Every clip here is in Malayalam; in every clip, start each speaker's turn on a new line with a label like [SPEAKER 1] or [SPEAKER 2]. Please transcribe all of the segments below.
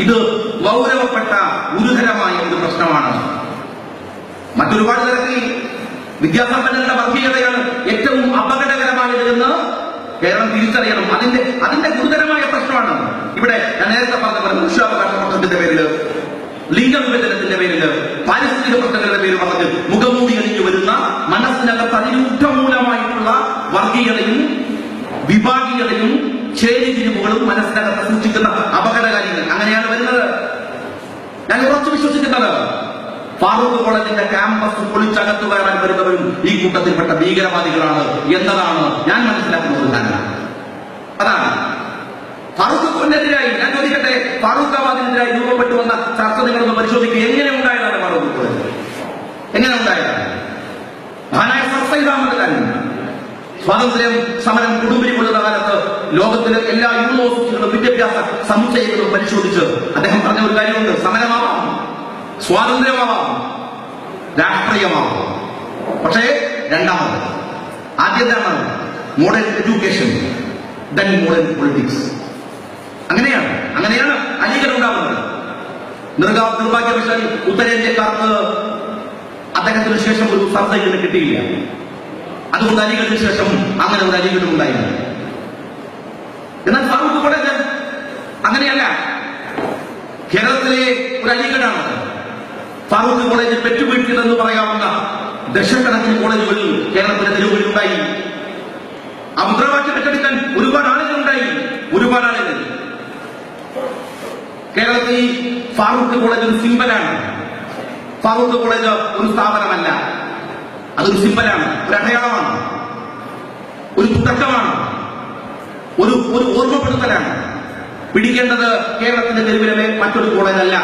[SPEAKER 1] ഇത് ഗൗരവപ്പെട്ട ഗുരുതരമായ ഒരു പ്രശ്നമാണ്. മറ്റൊരുപാട് തരത്തിൽ വിദ്യാസമ്പന്നരുടെ വർഗീയതയാണ് ഏറ്റവും അപകടകരമായത് എന്ന് കേരളം തിരിച്ചറിയണം. അതിന്റെ ഗുരുതരമായ പ്രശ്നമാണ്. ഇവിടെ ഞാൻ നേരത്തെ പറഞ്ഞ മനുഷ്യാവകാശ പ്രശ്നത്തിന്റെ പേരിൽ, ലിംഗവിഭജനത്തിന്റെ പേരിൽ, പാരിസ്ഥിതിക പ്രശ്നങ്ങളുടെ പേര് പറഞ്ഞ് മുഖമൂടി അണിഞ്ഞു വരുന്ന മനസ്സിനകത്ത് അതിരൂഢമൂലമായിട്ടുള്ള വർഗീയതയും വിഭാഗീയതയും ചേരിതിരിവുകളും മനസ്സിനകത്ത് സൂക്ഷിക്കുന്ന അപകടകാരികൾ അങ്ങനെയാണ് വരുന്നത്. ഞാൻ ഉറച്ചു വിശ്വസിക്കുന്നത് ഫാറൂഖ് കോളേജിന്റെ ക്യാമ്പസ് പൊളിച്ചകത്തു കയറാൻ വരുന്നവരും ഈ കൂട്ടത്തിൽപ്പെട്ട ഭീകരവാദികളാണ് എന്നതാണ് ഞാൻ മനസ്സിലാക്കുന്ന ഒരു കാരണം. അതാണ് ഫാറൂഖ് കോളേജിനെതിരായി ഞാൻ ചോദിക്കട്ടെ, ഫാറൂഖാബാദിനെതിരായി രൂപപ്പെട്ടു വന്ന ചർച്ച നിങ്ങളൊന്ന് പരിശോധിക്കുക. എങ്ങനെ ഉണ്ടായതാണ് ഫാറൂഖ് കോളേജ്? എങ്ങനെ ഉണ്ടായതാണ്? മഹാനായ സർ സയ്യിദ് അഹമ്മദ് ഖാൻ സ്വാതന്ത്ര്യം സമരം കൊടുമ്പിരി കൊള്ളുന്ന കാലത്ത് ലോകത്തിലെ എല്ലാ യൂണിവേഴ്സിറ്റികളും വിദ്യാഭ്യാസ സമുച്ചയങ്ങളും പരിശോധിച്ച് അദ്ദേഹം പറഞ്ഞ ഒരു കാര്യമുണ്ട്. സമരമാവാം, സ്വാതന്ത്ര്യമാവാം, രാഷ്ട്രീയമാവാം, പക്ഷേ രണ്ടാമത് ആദ്യത്താണ് modern education, then modern politics. അങ്ങനെയാണ് അലിഗഡ് ഉണ്ടാകുന്നത്. നിർഭാഗ്യവശാൽ ഉത്തരേന്ത്യക്കാർക്ക് അദ്ദേഹത്തിന് ശേഷം ഒരു സർദയ്യന് കിട്ടിയില്ല. അതുകൊണ്ട് അലിഗഡിന് ശേഷം അങ്ങനെ ഒരു അലിഗഡും ഉണ്ടായില്ല. എന്നാൽ ഫാറൂഖ് കോളേജ് അങ്ങനെയല്ല. കേരളത്തിലെ ഒരു അലിഗഡാണ് ഫാറൂഖ് കോളേജ് പെറ്റുവീഴ്ത്തിയതെന്ന് പറയാവുന്ന ദശക്കണക്കിന് കോളേജുകൾ കേരളത്തിലെ തെരുവുകളിൽ ഉണ്ടായി. ആ മുദ്രാവാക്യം ഏറ്റെടുക്കാൻ ഒരുപാട് ആളുകൾ. കേരളത്തിൽ ഫാറൂഖ് കോളേജ് ഒരു സിംബലാണ്. ഫാറൂഖ് കോളേജ് ഒരു സ്ഥാപനമല്ല, അതൊരു സിംബലാണ്, ഒരു അടയാളമാണ്, ഒരു തുടക്കമാണ്, ഒരു ഓർമ്മപ്പെടുത്തലാണ്. പിടിക്കേണ്ടത് കേരളത്തിന്റെ തെരുവിലെ മറ്റൊരു കോളേജല്ല.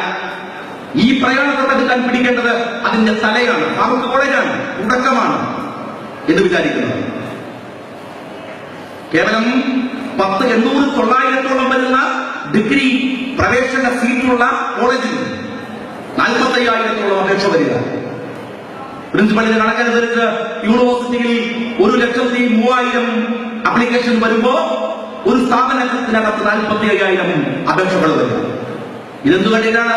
[SPEAKER 1] ഈ പ്രയാണത്തെ തടുക്കാൻ പിടിക്കേണ്ടത് അതിന്റെ തലയാണ്. ഫാറൂഖ് കോളേജാണ്, തുടക്കമാണ് എന്ന് വിചാരിക്കുന്നത്. കേവലം 10, 800, 900 വരുന്ന ഡിഗ്രി പ്രവേശന സീറ്റുള്ള കോളേജിൽ 45,000 അപേക്ഷ വരിക. പ്രിൻസിപ്പലിന്റെ കണക്കനുസരിച്ച് യൂണിവേഴ്സിറ്റികളിൽ 1,03,000 അപ്ലിക്കേഷൻ വരുമ്പോ ഒരു സ്ഥാപനത്തിനകത്ത് 45,000 അപേക്ഷകൾ വരിക. ഇതെന്തു കണ്ടിട്ടാണ്?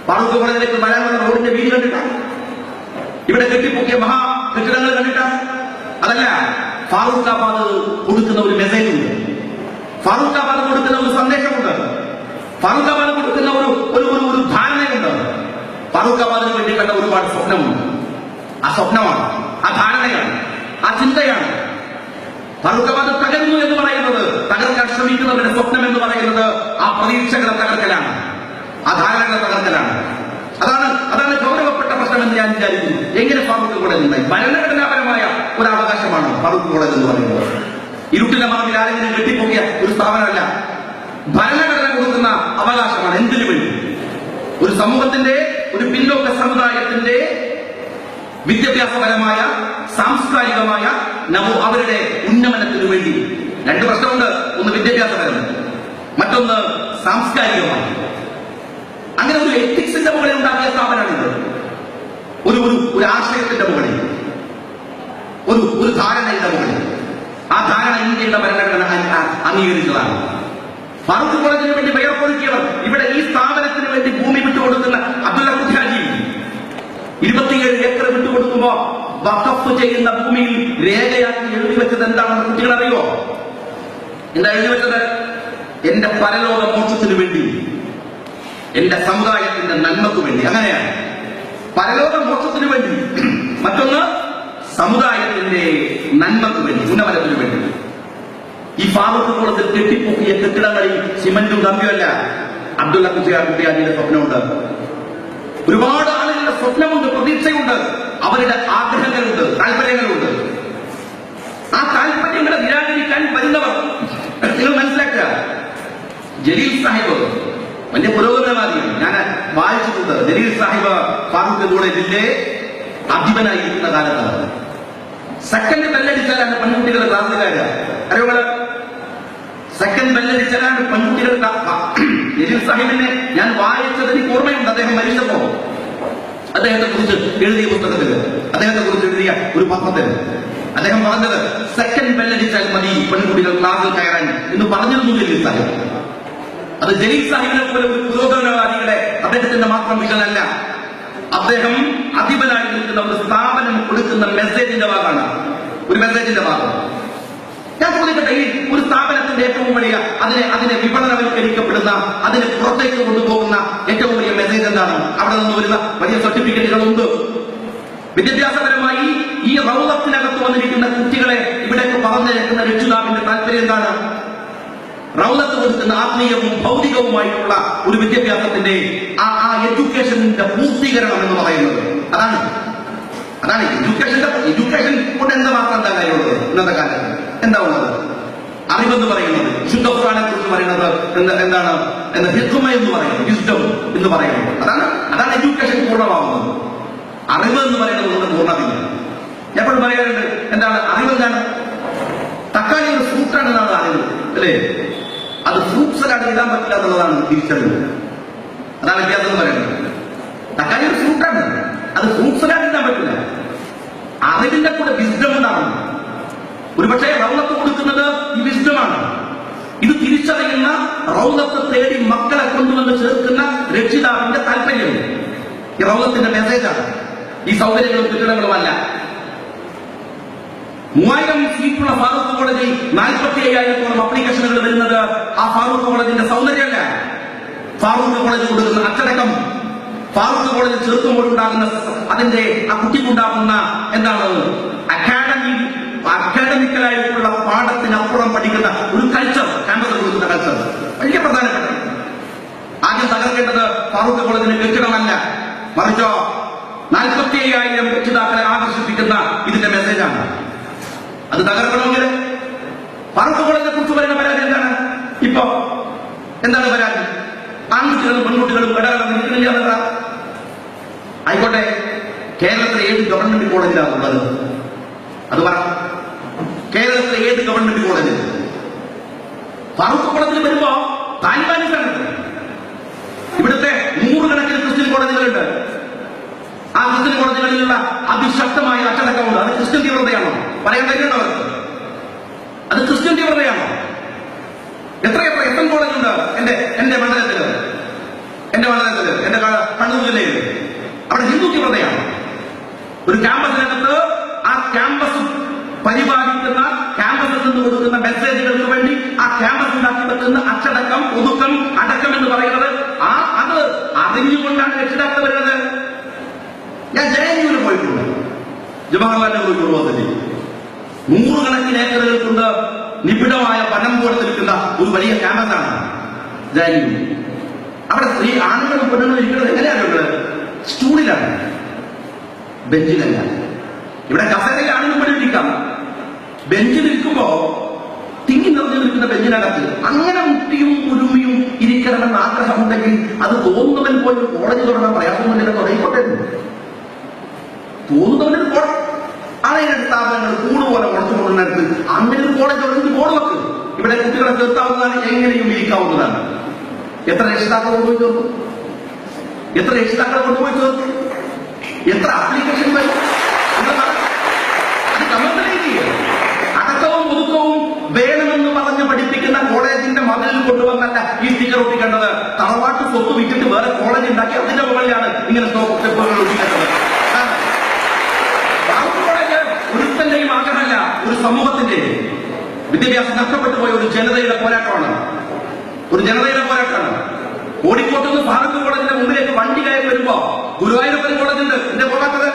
[SPEAKER 1] ഫാറൂഖ് കോളേജിലേക്ക് വരാനുള്ള റോഡിന്റെ വീതി കണ്ടിട്ടാണ്? ഇവിടെ കെട്ടിപ്പൊക്കിയ മഹാ കെട്ടിടങ്ങൾ കണ്ടിട്ടാണ്? അതല്ല, ഫാറൂഖാബാദ് കൊടുക്കുന്ന ഒരു മെസ്സേജ് ഉണ്ട്, ഫാറൂഖാബാദ് കൊടുക്കുന്ന ഒരു സന്ദേശമുണ്ട്, ഫാറൂഖാബാദ് കൊടുക്കുന്ന ഒരു ധാരണയുണ്ട്. ഫാറൂഖാബാദിന് വേണ്ടി കണ്ട ഒരുപാട് സ്വപ്നമുണ്ട്. ആ സ്വപ്നമാണ്, ആ ധാരണയാണ്, ആ ചിന്തയാണ്. ഫാറൂഖാബാദ് തകരുന്നു എന്ന് പറയുന്നത്, തകർക്കാൻ ശ്രമിക്കുന്നവരുടെ സ്വപ്നം എന്ന് പറയുന്നത് ആ പ്രതീക്ഷകളെ തകർക്കലാണ്, ആ ധാരണകളെ തകർക്കലാണ്. അതാണ് ഗൗരവപ്പെട്ട പ്രശ്നമെന്ന് ഞാൻ വിചാരിക്കുന്നു. എങ്ങനെ ഫാറൂഖ് കോളേജ് ഉണ്ടായി? ഭരണഘടനാപരമായ ഒരു അവകാശമാണ് ഫാറൂഖ് കോളേജ് എന്ന് പറയുന്നത്. ഇരുട്ടിന്റെ മറവിൽ ആരെങ്കിലും കെട്ടിപ്പൊക്കിയ ഒരു സ്ഥാപനമല്ല, ഭരണഘടന കൊടുക്കുന്ന അവകാശമാണ്. എന്തിനു വേണ്ടി? ഒരു സമൂഹത്തിന്റെ, ഒരു പിന്നോക്ക സമുദായത്തിന്റെ വിദ്യാഭ്യാസപരമായ, സാംസ്കാരികമായ അവരുടെ ഉന്നമനത്തിനു വേണ്ടി. രണ്ട് പ്രശ്നമുണ്ട്. ഒന്ന് വിദ്യാഭ്യാസപരം, മറ്റൊന്ന് സാംസ്കാരികമായി. അങ്ങനെ ഒരു എത്തിക്സിന്റെ മുകളിൽ ഉണ്ടാക്കിയ സ്ഥാപനമാണിത്. ഒരു ആശയത്തിന്റെ മുകളിൽ, ഒരു ധാരണയുടെ മുകളിൽ. ആ ധാരണ ഇന്ത്യയുടെ ഭരണഘടന അംഗീകരിച്ചതാണ്. ഫാറൂഖ് കോളേജിന് വേണ്ടി വിയർപ്പൊഴുക്കിയവർ, ഇവിടെ ഈ സ്ഥാപനത്തിന് വേണ്ടി ഭൂമി വിട്ടുകൊടുക്കുന്ന അബ്ദുള്ള കുറ്റാജി 27 ഏക്കർ വിട്ടുകൊടുക്കുമ്പോ വഖഫ് ചെയ്യുന്ന ഭൂമിയിൽ രേഖയാക്കി എഴുതി വെച്ചത് എന്താണെന്ന് കുട്ടികൾ അറിയോ? എന്താ എഴുതി വെച്ചത്? എന്റെ പരലോക മോക്ഷത്തിനു വേണ്ടി, എന്റെ സമുദായത്തിന്റെ നന്മക്ക് വേണ്ടി. അങ്ങനെയാണ്, പരലോക മോക്ഷത്തിനു വേണ്ടി. മറ്റൊന്ന് സമുദായത്തിന്റെ നന്മക്ക് വേണ്ടി, ഉന്നമനത്തിനു വേണ്ടി. ഈ ഫാറൂഖ് കോളേജിൽ കെട്ടിപ്പൊക്കിയ കെട്ടിടങ്ങളിൽ സിമന്റും കമ്പിയുമല്ല. അബ്ദുള്ള കുട്ടിയാജിയുടെ സ്വപ്നമുണ്ട്, ഒരുപാട് ആളുകളുടെ സ്വപ്നമുണ്ട്, പ്രതീക്ഷയുണ്ട്, അവരുടെ ആഗ്രഹങ്ങളുണ്ട്, താല്പര്യങ്ങളുണ്ട്. ആ താല്പര്യങ്ങളെ നിരാകരിക്കാൻ വരുന്നവർ നിങ്ങൾ മനസ്സിലാക്കുക. ജലീൽ സാഹിബ് വലിയ പുരോഗമനവാദിയാണ്, ഞാൻ വായിച്ചിട്ടുണ്ട്. ജലീൽ സാഹിബ് ഫാറൂഖ് കോളേജിന്റെ അധിപനായിരിക്കുന്ന കാലത്താണ്. സെക്കൻഡ് ബെല്ലടിച്ചാലാണ് പെൺകുട്ടികളുടെ ക്ലാസ്സിൽ കയറുക. അറിയുമ്പോൾ സെക്കൻഡ് ബെല്ലടിച്ചാലാണ് പെൺകുട്ടികൾ. ജലീൽ സാഹിബിനെ ഞാൻ വായിച്ചത് എനിക്ക് ഓർമ്മയുണ്ട്. അദ്ദേഹം മരിച്ചപ്പോ അദ്ദേഹത്തെ കുറിച്ച് എഴുതിയ പുസ്തകത്തിൽ, അദ്ദേഹത്തെ കുറിച്ച് എഴുതിയ ഒരു പത്രത്തിൽ അദ്ദേഹം പറഞ്ഞത് സെക്കൻഡ് ബെല്ലടിച്ചാൽ മതി പെൺകുട്ടികൾ ക്ലാസ്സിൽ കയറാൻ എന്ന് പറഞ്ഞിരുന്നു ജലീൽ സാഹിബ്. അത് ജലീൽ സാഹിബിനെ പോലെ ഒരു പുരോഗമനവാദികളെ അദ്ദേഹത്തിന്റെ മാത്രം വിഷനല്ല. അദ്ദേഹം അധിപനായി നിൽക്കുന്ന ഒരു സ്ഥാപനം കൊടുക്കുന്ന മെസ്സേജിന്റെ ഭാഗമാണ്. ഒരു മെസ്സേജിന്റെ ഭാഗം ഞാൻ ചോദിക്കട്ടെ, ഈ ഒരു സ്ഥാപനത്തിന്റെ ഏറ്റവും വലിയ അതിനെ വിപണനവൽക്കരിക്കപ്പെടുന്ന, അതിനെ പുറത്തേക്ക് കൊണ്ടുപോകുന്ന ഏറ്റവും വലിയ മെസ്സേജ് എന്താണ്? അവിടെ നിന്ന് വരുന്ന വലിയ സർട്ടിഫിക്കറ്റുകളുണ്ട്. വിദ്യാഭ്യാസപരമായി ഈ റൗളത്തിനകത്ത് വന്നിരിക്കുന്ന കുട്ടികളെ ഇവിടേക്ക് പറഞ്ഞയക്കുന്ന രക്ഷിതാവിന്റെ താല്പര്യം എന്താണ്? റൗളത്ത് കൊടുക്കുന്ന ആത്മീയവും ഭൗതികവുമായിട്ടുള്ള ഒരു വിദ്യാഭ്യാസത്തിന്റെ ആ എഡ്യൂക്കേഷന്റെ പൂർത്തീകരണം എന്ന് പറയുന്നത് അതാണ്. എഡ്യൂക്കേഷൻ കൊണ്ട് എന്താ മാത്രം എന്താ കാര്യമുള്ളത്? ഇന്നത്തെ കാലത്ത് എന്താ ഉള്ളത്? അറിവെന്ന് പറയുന്നത്, ശുദ്ധ ഖുർആനെ കുറിച്ച് പറയുന്നത് എന്താണ്? ഹിക്മ എന്ന് പറയുന്നത്, വിസ്ഡം എന്ന് പറയുന്നത്, അതാണ് എഡ്യൂക്കേഷൻ പൂർണ്ണമാവുന്നത്. അറിവ് എന്ന് പറയുന്നത് ഒന്നും പൂർണ്ണമില്ല. ഞാൻ എപ്പോഴും പറയാറുണ്ട്, എന്താണ് അറിവ്? എന്താണ്? തക്കാളി ഒരു ഫ്രൂട്ടാണെന്നാണ് അറിവ്, അല്ലേ? അത് ഫ്രൂട്ട് സലാഡ് ഇടാൻ പറ്റില്ല എന്നുള്ളതാണ് തിരിച്ചറിവ്. അതാണ് വ്യത്യാസം എന്ന് പറയുന്നത്. തക്കാളി ഒരു ഫ്രൂട്ടാണ്, അത് ഫ്രൂട്ട് സലാഡ് ഇടാൻ പറ്റില്ല. അറിവിന്റെ കൂടെ വിസ്ഡം ഉണ്ടാകുന്നു. ഒരുപക്ഷെ റൗളത്ത് കൊടുക്കുന്നത് ഈ വിസ്ഡമാണ്. ഇത് തിരിച്ചറിയുന്ന, റൗളത്ത് തേടി മക്കളെ കൊണ്ടുവന്ന് ചേർക്കുന്ന രക്ഷിതാവിന്റെ താല്പര്യം ഈ റൗളത്തിന്റെ മെസ്സേജാണ്. ഈ സൗകര്യങ്ങളും കെട്ടിടങ്ങളുമല്ല. 3000 സീറ്റുള്ള ഫാറൂഖ് കോളേജിൽ 45,000 അപ്ലിക്കേഷനുകൾ വരുന്നത് ആ ഫാറൂഖ് കോളേജിന്റെ സൗന്ദര്യമല്ല. ഫാറൂഖ് കോളേജ് കൊടുക്കുന്ന അച്ചടക്കം, ഫാറൂഖ് കോളേജിൽ ചേർക്കുമ്പോഴുണ്ടാകുന്ന അതിന്റെ ആ കുട്ടിക്കുണ്ടാകുന്ന എന്താണ് അക്കാഡമിക്കലായിട്ടുള്ള പാഠത്തിനപ്പുറം പഠിക്കുന്ന ഒരു കൾച്ചർ, ക്യാമ്പസിൽ കൊടുക്കുന്ന കൾച്ചർ വലിയ പ്രധാനപ്പെട്ട. ആദ്യം തകർക്കേണ്ടത് ഫാറൂഖ് കോളേജിന്റെ കെട്ടിടമല്ല, മറിച്ചോ 45,000 രക്ഷിതാക്കളെ ആകർഷിപ്പിക്കുന്ന ഇതിന്റെ മെസ്സേജാണ്. അത് തകർക്കണമെങ്കിൽ ഫാറൂഖ് കോളേജിനെ കുറിച്ച് പറയുന്ന പരാതി എന്താണ്? ഇപ്പൊ എന്താണ് പരാതി? ആൺകുട്ടികളും പെൺകുട്ടികളും ഇടകലർന്ന് നിൽക്കുന്നില്ല. ആയിക്കോട്ടെ, കേരളത്തിലെ ഏത് ഗവൺമെന്റ് കോളേജിലാണ് ഉള്ളത്? അത് പറ. കേരളത്തിലെ ഏത് ഗവൺമെന്റ് കോളേജ്? ഫാറൂഖ് കോളേജിൽ വരുമ്പോ താലിബാനിസാണ്. ഇവിടുത്തെ 100 കണക്കിന് ക്രിസ്ത്യൻ കോളേജുകളുണ്ട്. ആ ക്രിസ്ത്യൻ കോളേജുകളിലുള്ള അതിശക്തമായ അച്ചടക്കമുണ്ട്. അത് ക്രിസ്ത്യൻ തീവ്രതയാണോ? പറയാൻ കഴിയണോ? അത് ക്രിസ്ത്യൻ തീവ്രതയാണോ? എത്ര കോളേജുണ്ട് എന്റെ മണ്ഡലത്തില്, എന്റെ കണ്ണൂർ ജില്ലയിൽ? അവിടെ ഹിന്ദു തീവ്രതയാണ്. ഒരു ക്യാമ്പസിനകത്ത് ആ ക്യാമ്പസ് പരിപാലിക്കുന്ന, ക്യാമ്പസിൽ നിന്ന് കൊടുക്കുന്ന മെസ്സേജുകൾക്ക് വേണ്ടി ആ ക്യാമ്പസ് ഉണ്ടാക്കി വെക്കുന്ന അച്ചടക്കം, ഒതുക്കം, അടക്കം എന്ന് പറയുന്നത് അത് അറിഞ്ഞുകൊണ്ടാണ് രക്ഷിതാക്കൾ വരുന്നത്. ഞാൻ JNU പോയിട്ടുണ്ട്, ജവഹർലാൽ നെഹ്റു യൂണിവേഴ്സിറ്റി. 100 കണക്കിന് ഏക്കറുകൾ കൊണ്ട് നിബിഡമായ വനം പോലെ നിൽക്കുന്ന ഒരു വലിയ ക്യാമ്പസാണ് JNU. അവിടെ സ്ത്രീ ആണുങ്ങളും പെണ്ണുങ്ങളും ഇരിക്കുന്നത് എങ്ങനെയാണ്? സ്റ്റൂളിലാണ്, ബെഞ്ചിലല്ല. ഇവിടെ കസേരയിൽ ആണെങ്കിലും പെണ്ണിരിക്കാം. ബെഞ്ചിൽ നിൽക്കുമ്പോ തിങ്ങി നിറഞ്ഞു നിൽക്കുന്ന ബെഞ്ചിനകത്ത് അങ്ങനെ മുട്ടിയും കുരുമിയും ഇരിക്കണമെന്ന് ആഗ്രഹമുണ്ടെങ്കിൽ അത് തോന്നുന്നവൻ പോലും കോളേജ് തുടങ്ങാൻ പ്രയാസമൊന്നുമില്ല. തുടങ്ങിക്കോട്ടെ, തോന്നുന്നവനൊരു അതിന്റെ സ്ഥാപനങ്ങൾ കൂട് പോലെ മുളച്ചു കൊണ്ടുവന്നിടത്ത് അങ്ങനെ ഒരു കോളേജ് തുടങ്ങി ബോർഡ് വെക്ക്. ഇവിടെ കുട്ടികളെ ചേർത്താവുന്നതാണ്, എങ്ങനെയും ഇരിക്കാവുന്നതാണ്. എത്ര രക്ഷിതാക്കളെ കൊണ്ടുപോയി ചേർത്തു? എത്ര ആപ്ലിക്കേഷൻ വരും? അത് കമന്ററിയില്ല. അടക്കവും ഒതുക്കവും വേണമെന്ന് പറഞ്ഞ് പഠിപ്പിക്കുന്ന കോളേജിന്റെ മതിലിൽ കൊണ്ടുവന്നല്ല ഈ സ്റ്റിക്കർ ഒട്ടിക്കേണ്ടത്. തറവാട്ട് സ്വത്ത് വിറ്റിട്ട് വേറെ കോളേജ് ഉണ്ടാക്കി അതിന്റെ മുകളിലാണ് ഇങ്ങനെ സ്റ്റെപ്പുകൾ ഒട്ടിക്കേണ്ടത്. ഒരുത്തന്റെയും ആഗ്രഹമല്ല, ഒരു സമൂഹത്തിന്റെ വിദ്യാഭ്യാസം നഷ്ടപ്പെട്ടു പോയ ഒരു ജനതയുടെ പോരാട്ടമാണ്. കോഴിക്കോട്ട് നിന്ന് ഫാറൂഖ് കോളേജിന്റെ മുമ്പിലേക്ക് വണ്ടി കയറി വരുമ്പോ ഗുരുവായൂരപ്പൻ കോളേജ് ഉണ്ട്, എന്തേ പോകാത്തത്?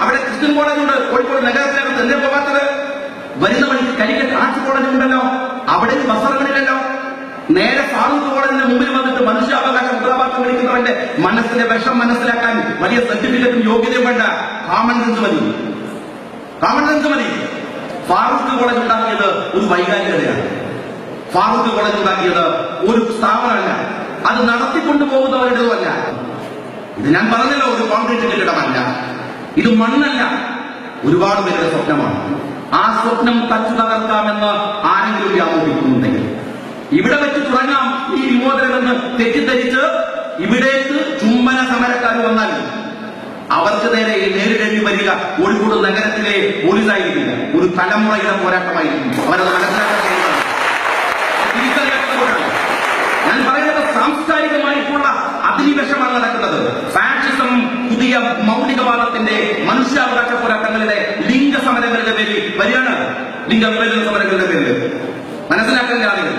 [SPEAKER 1] അവിടെ ക്രിസ്ത്യൻ കോളേജ് ഉണ്ട് കോഴിക്കോട് നഗരത്തിനകത്ത്, എന്തേ പോകാത്തത്? വരുന്ന വഴിക്ക് കരിക്കറ്റ് ആർട്സ് കോളേജ് ഉണ്ടല്ലോ, അവിടെ ബസ്സറങ്ങളില്ലല്ലോ. നേരെ ഫാറൂഖ് കോളേജിന്റെ മുമ്പിൽ വന്നിട്ട് മനുഷ്യാവകാശ മുദ്രാവാക്യം വിളിക്കുന്നവന്റെ മനസ്സിലെ വിഷം മനസ്സിലാക്കാൻ വലിയ സർട്ടിഫിക്കറ്റും യോഗ്യതയും വേണ്ട. കോമൺ സെൻസ് മതി. ഫാറൂഖ് കോളേജ് ഉണ്ടാക്കിയത് ഒരു വൈകാരികതയാണ്. ഫാറൂഖ് കോളേജ് ഉണ്ടാക്കിയത് ഒരു സ്ഥാപനമല്ല, അത് നടത്തിക്കൊണ്ടു പോകുന്നവരുടേതുമല്ല. ഇത് ഞാൻ പറഞ്ഞല്ലോ, ഒരു കോൺക്രീറ്റ് കെട്ടിടമല്ല, ഇത് മണ്ണല്ല. ഒരുപാട് പേരുടെ സ്വപ്നമാണ്. ആ സ്വപ്നം തച്ചു തകർക്കാമെന്ന് ആരെങ്കിലും വ്യാമോഹിക്കുന്നുണ്ടെങ്കിൽ ഇവിടെ വെച്ച് തുടങ്ങാം ഈ വിമോചനമെന്ന് തെറ്റിദ്ധരിച്ച് ഇവിടേക്ക് ചുംബന സമരക്കാർ വന്നാൽ അവർക്ക് നേരെ നേരിടേണ്ടി വരിക കോഴിക്കോട് നഗരത്തിലെ പോലീസായിരിക്കില്ല, ഒരു തലമുറയുടെ പോരാട്ടമായിരിക്കും. അവരത് മനസ്സിലാക്കാൻ കഴിയുന്നത് തിരിച്ചറിയാത്തതുകൊണ്ടാണ്. അധിനിവേശമാണ് നടക്കുന്നത്. ഫാഷിസം പുതിയ മൗലികവാദത്തിന്റെ മനുഷ്യാവകാശ പോരാട്ടങ്ങളുടെ ലിംഗ സമരങ്ങളുടെ പേരിൽ വരികയാണ്. ലിംഗവിഭജന സമരങ്ങളുടെ പേരിൽ മനസ്സിലാക്കേണ്ട ആളുകൾ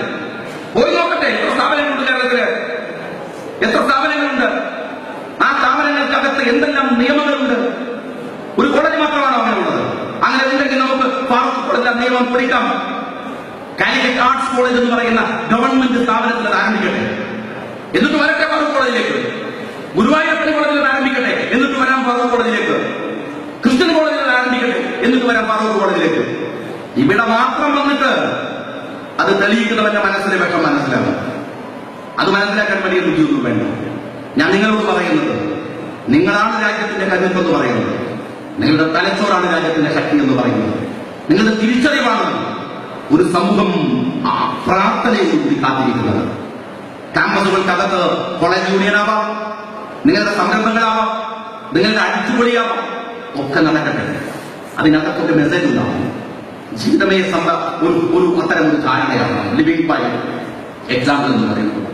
[SPEAKER 1] പോയി നോക്കട്ടെ. എത്ര സ്ഥാപനങ്ങളുണ്ട് കേരളത്തില്? എത്ര സ്ഥാപനങ്ങളുണ്ട്? ആ സ്ഥാപനങ്ങൾക്കകത്ത് എന്തെല്ലാം നിയമങ്ങളുണ്ട്? ഒരു കോളേജ് മാത്രമാണോ അങ്ങനെ ഉള്ളത്? അങ്ങനെ ഉണ്ടെങ്കിൽ നമുക്ക് ഫാറൂഖ് കോളേജിലെ നിയമം പഠിക്കാം. കാലിക്കറ്റ് ആർട്സ് കോളേജ് എന്ന് പറയുന്ന ഗവൺമെന്റ് സ്ഥാപനത്തിൽ അത് ആരംഭിക്കട്ടെ, എന്നിട്ട് വരട്ടെ ഫാറൂഖ് കോളേജിലേക്ക്. ഗുരുവായൂരപ്പള്ളി കോളേജിൽ ആരംഭിക്കട്ടെ, എന്നിട്ട് വരാം ഫാറൂഖ് കോളേജിലേക്ക്. ക്രിസ്ത്യൻ കോളേജിൽ ആരംഭിക്കട്ടെ, എന്നിട്ട് വരാം ഫാറൂഖ് കോളേജിലേക്ക്. ഇവിടെ മാത്രം വന്നിട്ട് അത് തെളിയിക്കുന്നവന്റെ മനസ്സിലെ വിഷം മനസ്സിലാവും. അത് മനസ്സിലാക്കാൻ വലിയ ബുദ്ധിയൊന്നും വേണ്ട. ഞാൻ നിങ്ങളോട് പറയുന്നത്, നിങ്ങളാണ് രാജ്യത്തിന്റെ കരുത്ത് എന്ന് പറയുന്നത്. നിങ്ങളുടെ തലച്ചോറാണ് രാജ്യത്തിന്റെ ശക്തി എന്ന് പറയുന്നത്. നിങ്ങളുടെ തിരിച്ചറിവാണ് ഒരു സമൂഹം പ്രാർത്ഥനയോടുകൂടി കാത്തിരിക്കുന്നത്. ക്യാമ്പസുകൾക്കകത്ത് കോളേജ് യൂണിയനാവാം, നിങ്ങളുടെ സംരംഭങ്ങളാവാം, നിങ്ങളുടെ അടിച്ചുപൊളിയാവാം, ഒക്കെ നടക്കട്ടെ. അതിനകത്തൊക്കെ മെസ്സേജ് ഉണ്ടാവും. ജീവിതമേ ഒരു അത്തരം ഒരു ധാരണയാണ് ലിവിംഗ് ബൈ എക്സാമ്പിൾ എന്ന് പറയുന്നത്.